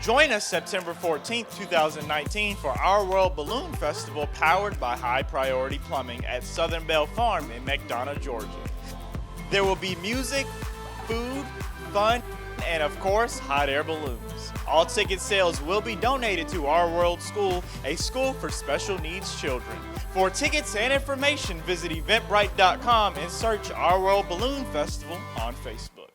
Join us September 14th, 2019 for Our World Balloon Festival powered by High Priority Plumbing at Southern Bell Farm in McDonough, Georgia. There will be music, food, fun, and of course, hot air balloons. All ticket sales will be donated to Our World School, a school for special needs children. For tickets and information, visit eventbrite.com and search Our World Balloon Festival on Facebook.